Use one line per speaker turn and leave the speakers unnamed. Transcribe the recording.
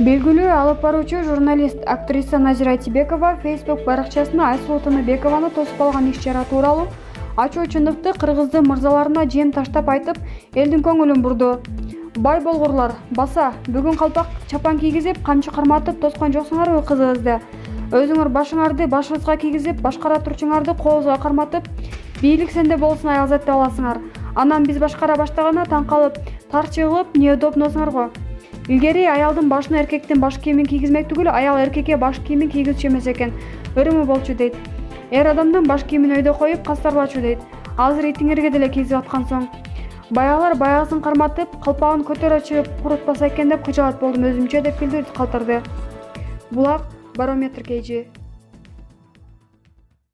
Белгилүү алып баруучу журналист актриса Назира Айтибекова Facebook баракчасына Айсулуу Тыныбекованы тосуп алган иш-чара тууралуу ачуу-чындыкты кыргыздын мырзаларына жем таштап айтып, элдин көңүлүн бурду. Бай болгурлар, баса, бүгүн калпак чапан кийгизип, камчы карматып тоскон жоксуңарбы кызыбызды? Өзүңөр башыңарды башыбызга кийгизип, башкара турчуңарды кообузга карматып, бийлик сенде болсун аялзат деп аласыңар. Анан биз башкара баштаганда таң калып, тарчы кылып, неудобносуңар го. Илгери аялдын башына эркектин баш кийимин кийгизмек түгүл, аял эркекке баш кийимин кийгизчү эмес экен. Өрүмү болчу дейт. Эр адамдын баш кийимин өйдө коюп кастарлачу дейт. Азыр итиңерге деле кийгизип аткан соң. Баягылар баягысын карматып, калпагын көтөрө чыгып курутпаса экен деп кыжаат болдум өзүмчө деп билдирди калтырды. Булак Барометр KG.